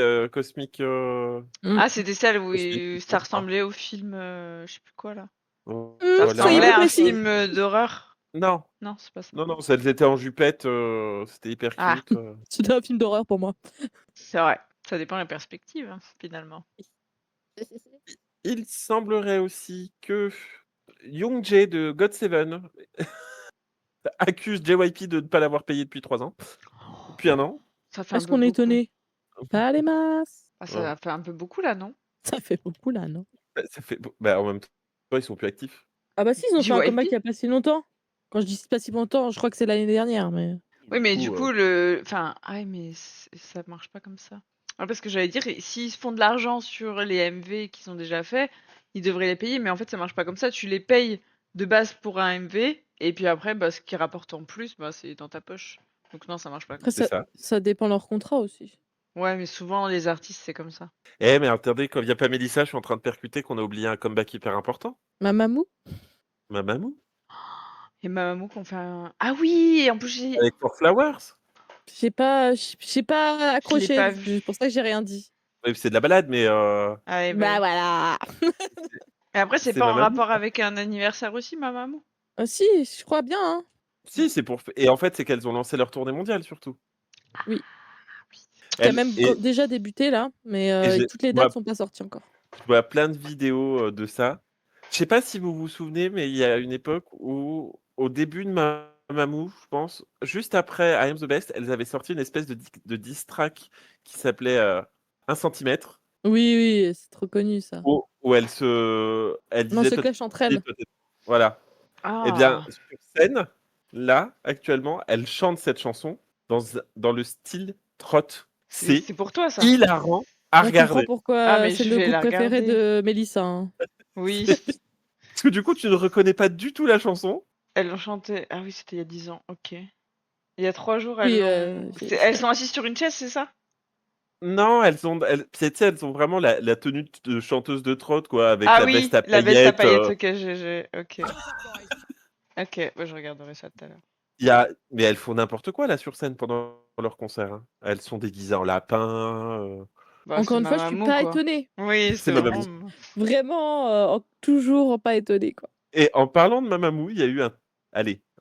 Ah, c'était celle où Cosmic, ça je crois. ressemblait au film, je sais plus quoi là. Ça Voilà. soyez ressemblait plus à un précis. film d'horreur. Non, Non, c'est pas ça. non, elles étaient en jupette, c'était hyper Ah. cute. C'était un film d'horreur pour moi. C'est vrai. Ça dépend de la perspective, hein, finalement. Il semblerait aussi que Youngjae de GOT7 accuse JYP de ne pas l'avoir payé depuis 3 ans. Depuis 1 an. Ça fait un Est-ce peu qu'on est beaucoup. étonné? Pas les masses. Ah, ça fait un peu beaucoup là, non? Ça fait beaucoup là, non? Ça fait en même temps, ils sont plus actifs. Ah bah si, ils ont fait un JYP? comeback il y a pas si longtemps. Quand je dis pas si longtemps, je crois que c'est l'année dernière, mais. Oui, mais du coup, enfin, ah, mais ça marche pas comme ça. Ah, parce que j'allais dire, s'ils se font de l'argent sur les MV qu'ils ont déjà fait, ils devraient les payer, mais en fait, ça marche pas comme ça. Tu les payes de base pour un MV, et puis après, bah, ce qui rapporte en plus, bah, c'est dans ta poche. Donc non, ça marche pas comme Après, ça. C'est ça. ça dépend de leur contrat aussi. Ouais, mais souvent, les artistes, c'est comme ça. Eh, mais attendez, quand il n'y a pas Mélissa, je suis en train de percuter qu'on a oublié un comeback hyper important. Mamamou? Mamamou. Et Mamamoo qu'on fait un... Ah oui, en plus, j'ai... Avec For Flowers. J'ai pas accroché. pas vu. C'est pour ça que j'ai rien dit. Oui, c'est de la balade, mais Ah, ouais, Bah bah, voilà. Et après, c'est c'est pas en Mamamoo. rapport avec un anniversaire aussi, Mamamoo? Si, je crois bien. Hein. Si, c'est pour. Et en fait, c'est qu'elles ont lancé leur tournée mondiale surtout. Oui. Qui a Elles- même et- déjà débuté là, mais j'ai- toutes les moi- dates sont pas sorties encore. Je vois plein de vidéos de ça. Je sais pas si vous vous souvenez, mais il y a une époque où, au début de Mamamoo, je pense, juste après I Am the Best, elles avaient sorti une espèce de diss track qui s'appelait 1 centimètre. Oui, oui, c'est trop connu ça. où elle Non, disait se toi, clash entre t'es- elles. toi, t'es- voilà. Eh bien, Ah. sur scène, là, actuellement, elle chante cette chanson dans le style trot. C'est C'est pour toi, ça. hilarant à On comprend regarder. Ah, pourquoi mais c'est je le vais groupe la préféré regarder. de Mélissa. Hein. Oui, Parce que du coup, tu ne reconnais pas du tout la chanson. elles l'ont chanté. Ah oui, c'était il y a 10 ans. Ok. Il y a 3 jours, elles Oui, l'ont. Elles sont assises sur une chaise, c'est ça? Non, tu sais, elles ont vraiment la tenue de chanteuse de trot, quoi, avec Ah la oui, veste à la veste à paillettes. paillettes. Ok, GG. Ok. Ok, ouais, je regarderai ça tout à l'heure. Mais elles font n'importe quoi, là, sur scène, pendant leur concert. Hein. Elles sont déguisées en lapin. Bah, Encore c'est une fois, je suis Mamamoo, pas quoi. étonnée. Oui, C'est c'est Mamamoo. vraiment. Vraiment, toujours pas étonnée, quoi. Et en parlant de Mamamoo, il y a eu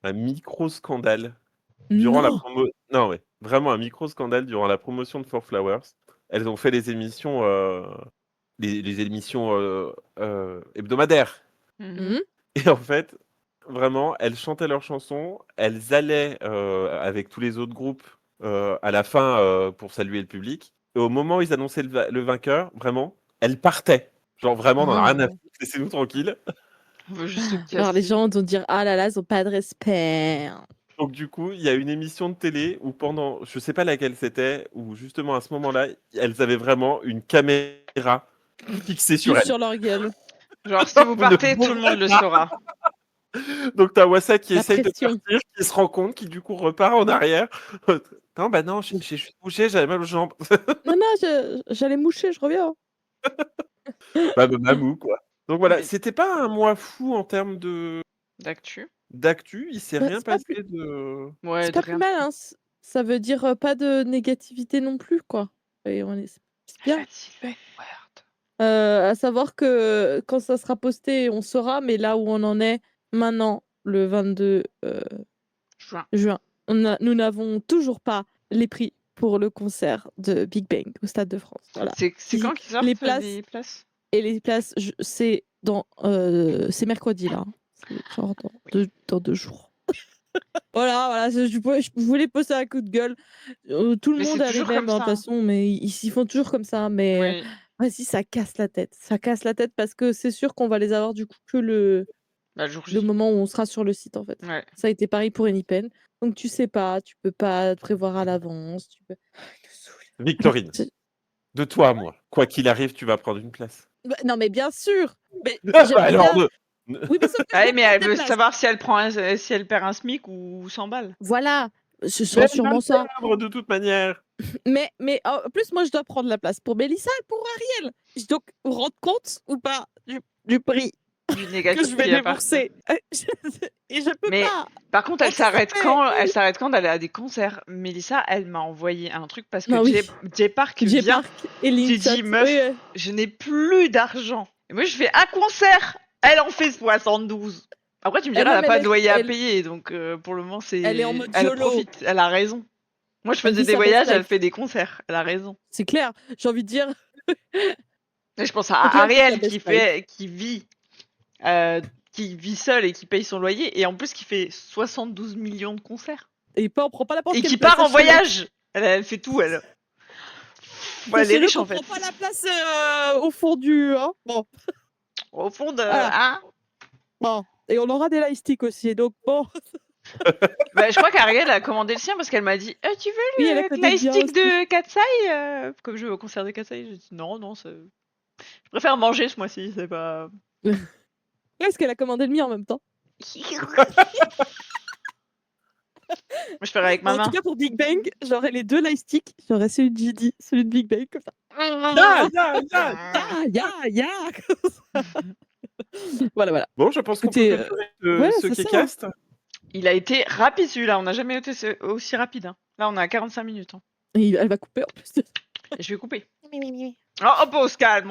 un micro-scandale durant la Non! promo. Non, ouais, vraiment un micro-scandale durant la promotion de Four Flowers. Elles ont fait les émissions, les émissions hebdomadaires. Mhm. Mhm. Et en fait, vraiment, elles chantaient leurs chansons, elles allaient avec tous les autres groupes à la fin pour saluer le public. Et au moment où ils annonçaient le vainqueur, vraiment, elles partaient. Genre vraiment, on en a rien à Oh. foutre, laissez-nous tranquilles. On veut juste se Alors, les casser. gens vont dire ah là là, ils ont pas de respect. Donc du coup, il y a une émission de télé où pendant, je sais pas laquelle c'était, où justement à ce moment-là, elles avaient vraiment une caméra fixée sur Juste elles. sur leur gueule. Genre, si vous Vous ne partez, tout le monde bougerez le pas. saura. Donc t'as Wassa qui La essaye de pression. partir, qui se rend compte, qui du coup repart en arrière. Non, bah non, j'ai juste bougé, j'avais mal aux jambes. Non, non, j'allais moucher, je reviens. Bah, mamou, quoi. Donc voilà, Mais c'était pas un mois fou en termes d'actu. d'actu, il s'est Bah, rien c'est pas passé plus, de. Ouais, c'est de pas plus rien de mal, fou. hein. Ça veut dire pas de négativité non plus, quoi. Et c'est bien. Fatigué. Merde. À savoir que quand ça sera posté, on saura, mais là où on en est maintenant, le 22 Juin. juin, nous n'avons toujours pas les prix pour le concert de Big Bang au Stade de France. Voilà. C'est quand qu'ils Les sortent places, les places? et les places, c'est mercredi là. Hein. C'est genre dans 2 jours. Voilà, je voulais poser un coup de gueule. Tout le Mais c'est monde a les toujours mêmes, comme hein, de ça. toute Hein. façon, mais ils s'y font toujours comme ça. Mais Oui. vas-y, ça casse la tête. Ça casse la tête parce que c'est sûr qu'on va les avoir du coup que le Bah, le jour le J. moment où on sera sur le site en fait. Ouais. Ça a été pareil pour Anypen. Donc tu sais pas, tu peux pas te prévoir à l'avance. Victorine, de toi à moi, quoi qu'il arrive, tu vas prendre une place. Bah, non mais bien sûr. Mais Ah, bah j'aimerais alors, bien. Oui, mais sauf que je Ah oui, dois mais prendre elle des veut places. savoir si si elle perd un SMIC ou 100 balles. Voilà, ce mais sera elle va sûrement le ça. perdre de toute manière. Mais en plus, moi, je dois prendre la place pour Mélissa et pour Ariel. Donc, vous vous rendez compte ou pas du prix Du que négatif je vais qui va partir. débourser Et je peux Mais pas par contre, elle s'arrête anticiper. quand? Elle s'arrête quand d'aller à des concerts? Mélissa, elle m'a envoyé un truc parce que Non, oui. Jay Park J vient. Park et Tu Linsat. dis, Oui, meuf, ouais. je n'ai plus d'argent. Et moi, je fais un concert. Elle en fait 72. Après, tu me diras, Non, elle a mais pas de loyer à elle payer, donc pour le moment, elle est en mode elle YOLO. profite. Elle a raison. Moi, je Elle faisais vit des sa best voyages, elle life. fait des concerts. Elle a raison. C'est clair. J'ai envie de dire. Et je pense à Donc là, elle vit sa Ariel best life. qui vit seule et qui paye son loyer, et en plus qui fait 72 millions de concerts. Et pas, on prend pas n'importe Et quelle qui place. part en Sachez-le. voyage. Elle fait tout, elle. Ouais, elle est Sachez-le riche qu'on en fait. prend pas la place au fond du. Hein. Bon. Au fond de. Voilà. Hein Bon. Et on aura des lightsticks aussi. Donc, bon. Bah, je crois qu'Ariel a commandé le sien parce qu'elle m'a dit tu veux Oui, elle a le codé bien lightstick aussi. de Katsai comme je vais au concert de Katsai. J'ai dit non, je préfère manger ce mois-ci, c'est pas. Est-ce qu'elle a commandé le mien en même temps? Moi, je ferai avec ma En tout main. cas, pour Big Bang, j'aurais les 2 lightsticks. J'aurais celui de GD, celui de Big Bang, comme ça. Ya. Comme ça. Voilà. Bon, je pense qu'on peut Écoutez, clôturer ce c'est ça. Kcast. Il a été rapide celui-là, on n'a jamais été aussi rapide. Hein. Là, on est à 45 minutes. Hein. Et elle va couper en plus. Et je vais couper. Oh, hop, on se calme.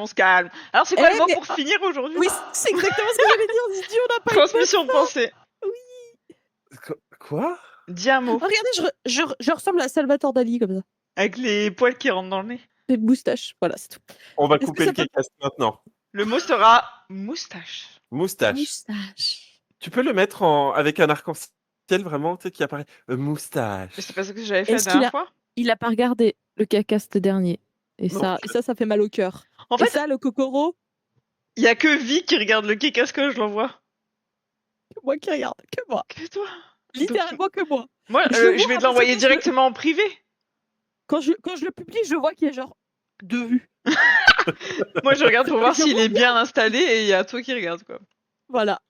Alors, c'est quoi le mot pour finir aujourd'hui? Oui, c'est exactement ce que j'allais dire. On se dit, on n'a pas Transmission de pensée. Quoi? Dis un mot. Oh, regardez, je ressemble à Salvatore Dali, comme ça. Avec les poils qui rentrent dans le nez. Les moustaches, voilà, c'est tout. On va Est-ce couper que le ça peut- Kcast maintenant. Le mot sera moustache. Moustache. Moustache. Tu peux le mettre avec un arc-en-ciel vraiment, tu sais, qui apparaît. Moustache. Mais c'est pas ce que j'avais fait la Est-ce qu'il dernière fois? Il a pas regardé le cacast dernier. Et ça fait mal au cœur. En Et fait, ça, le Kokoro, il y a que Vi qui regarde le Kekas quand je l'envoie. moi qui regarde, que moi. Que toi. Littéralement que moi. Moi, Je le je vois, vais te en l'envoyer fait, quand je le- directement en privé. Quand je le publie, je vois qu'il y a genre 2 vues. Moi, je regarde pour voir Je s'il vois est bien installé et il y a toi qui regarde, quoi. Voilà.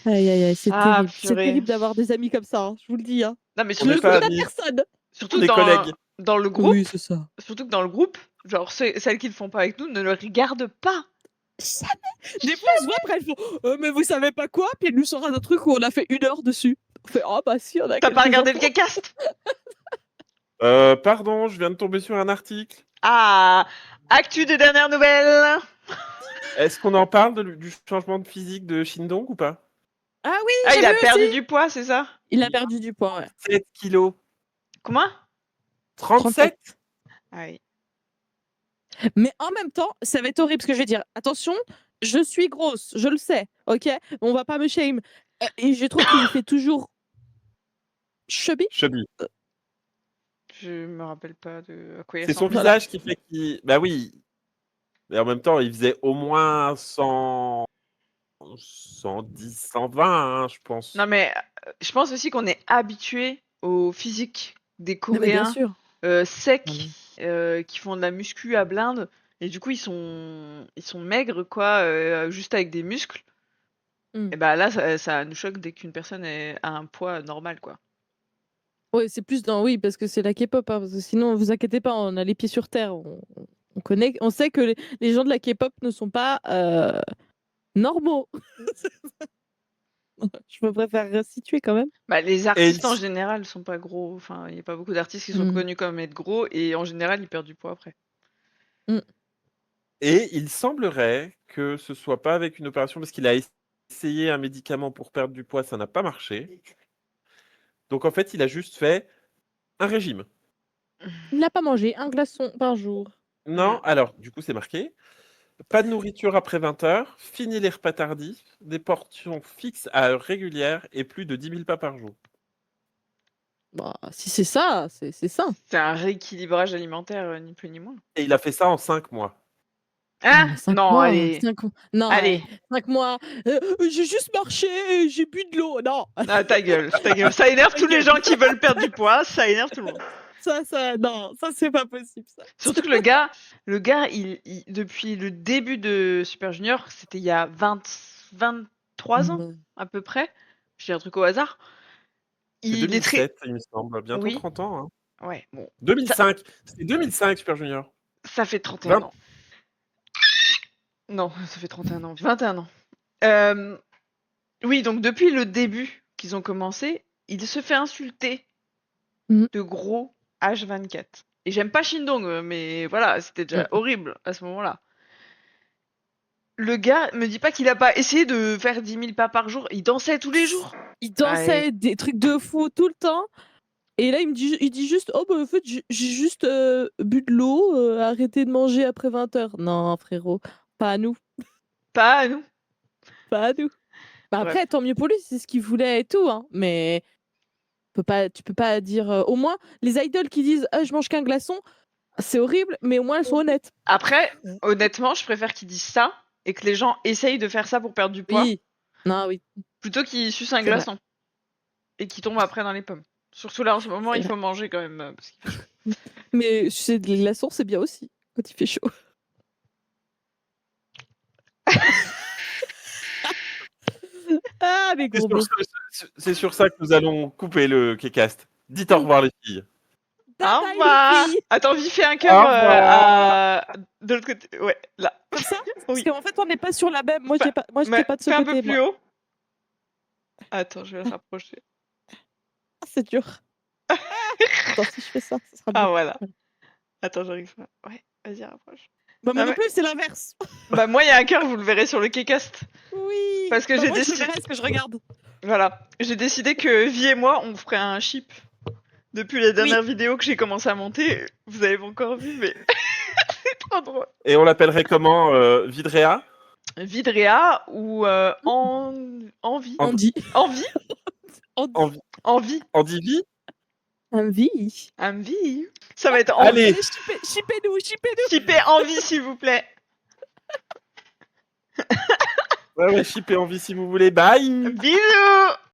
Aïe, aïe, aïe, c'est Ah, terrible. C'est purée. terrible d'avoir des amis comme ça, hein, je vous le dis. Hein. Non, mais Je On le n'est surtout, pas souhaite à amis, personne. surtout on est collègues. dans le groupe, Oui, c'est ça. surtout que dans le groupe, genre celles qui le font pas avec nous ne le regardent pas. Des fois, on se voit après, elles font mais vous savez pas quoi? Puis elles nous sortent un truc où on a fait 1 heure dessus. On fait oh bah si, on a T'as pas quelques regardé le infos. Kekast? Pardon, je viens de tomber sur un article. Ah, actu des dernières nouvelles. Est-ce qu'on en parle du changement de physique de Shindong ou pas? Ah oui, Ah, j'ai il a vu perdu aussi. du poids, c'est ça? Il a perdu du poids, ouais. 7 kilos. Comment? 37? Ah oui. Mais en même temps, ça va être horrible ce que je vais dire. Attention, je suis grosse, je le sais, ok? On va pas me shame. Et je trouve qu'il fait toujours chubby. Chubby. Je me rappelle pas de à quoi il C'est son ressemble. Voilà. visage qui fait qu'il. Bah oui. Mais en même temps, il faisait au moins 100, 110, 120, hein, je pense. Non, mais je pense aussi qu'on est habitué au physique des Non, mais bien Coréens sûr. secs Mhm. qui font de la muscu à blinde et du coup ils sont maigres quoi, juste avec des muscles. Mm. Et bah là ça nous choque dès qu'une personne a un poids normal quoi. Ouais, c'est plus dans oui, parce que c'est la K-pop, hein, parce que sinon, vous inquiétez pas, on a les pieds sur terre. On connaît, on sait que les gens de la K-pop ne sont pas normaux. Je me préfère situer quand même. Bah, les Et artistes en général sont pas gros. Enfin, il y a pas beaucoup d'artistes qui sont Mm. connus comme être gros et en général ils perdent du poids après. Et il semblerait que ce soit pas avec une opération parce qu'il a essayé un médicament pour perdre du poids, ça n'a pas marché. Donc en fait, il a juste fait un régime. Il n'a pas mangé un glaçon par jour. Non, alors du coup c'est marqué. Pas de nourriture après 20 heures, fini les repas tardifs, des portions fixes à heure régulière et plus de 10 000 pas par jour. Bah, si c'est ça, c'est ça. C'est un rééquilibrage alimentaire, ni plus ni moins. Et il a fait ça en 5 mois. Hein? 5 Non, mois, allez. 5 mois. Non, Allez. 5 mois. J'ai juste marché, j'ai bu de l'eau. Non. Ah, ta gueule, ta gueule. Ça énerve tous les gens qui veulent perdre du poids, ça énerve tout le monde. Non, ça c'est pas possible ça. Surtout que le gars, depuis le début de Super Junior, c'était il y a 23 ans à peu près. Je dis un truc au hasard. C'est Il est très. 2007, il me semble. Bientôt Oui. 30 ans. Hein. Ouais, bon. 2005. C'était 2005, Super Junior. Ça fait 31 ans. Non, ça fait 31 ans. 21 ans. Oui, donc depuis le début qu'ils ont commencé, il se fait insulter de gros H24. Et j'aime pas Shindong, mais voilà, c'était déjà horrible à ce moment-là. Le gars me dit pas qu'il a pas essayé de faire 10 000 pas par jour. Il dansait tous les jours. Il dansait des trucs de fou tout le temps. Et là, il dit juste oh, bah, en fait, j'ai juste bu de l'eau, arrêté de manger après 20 heures. Non, frérot, pas à nous. Pas à nous. Pas à nous. Bah, après, tant mieux pour lui, c'est ce qu'il voulait et tout. Hein. Mais tu peux pas dire. Au moins, les idoles qui disent je mange qu'un glaçon, c'est horrible, mais au moins elles sont honnêtes. Après, honnêtement, je préfère qu'ils disent ça et que les gens essayent de faire ça pour perdre du poids. Oui. Non, oui. Plutôt qu'ils sucent un glaçon et qu'ils tombent après dans les pommes. Surtout là en ce moment, il faut manger quand même parce qu'il fait chaud. Mais sucer des glaçons, c'est bien aussi quand il fait chaud. Ah, mais gros mots. C'est sur ça que nous allons couper le Kcast. Dites au revoir les filles. Au revoir. Attends, vite fais un cœur de l'autre côté. Ouais, là. Comme ça. Parce qu'en fait, on n'est pas sur la même. Moi, j'étais pas de ce côté. Fais un peu plus haut. Attends, je vais le rapprocher. C'est dur. Attends, si je fais ça, ça sera bien. Ah, voilà. Attends, j'arrive pas. Ouais, vas-y, rapproche. Bah, moi non plus, c'est l'inverse. Bah, moi, il y a un cœur, vous le verrez sur le Kcast. Oui. Parce que j'ai décidé. Je verrai ce que je regarde. Voilà. J'ai décidé que Vie et moi, on ferait un chip. Depuis la dernière vidéo que j'ai commencé à monter, vous avez pas encore vu, mais c'est trop drôle. Et on l'appellerait comment Vidrea Vidrea ou Envie. Andy. Envie. Envie. Envie. Endivi Envie. Envie. Ça va être Allez. envie. Shippez-nous, shippez-nous. Typez envie, s'il vous plaît. Ouais, ship et envie si vous voulez. Bye. Bisous.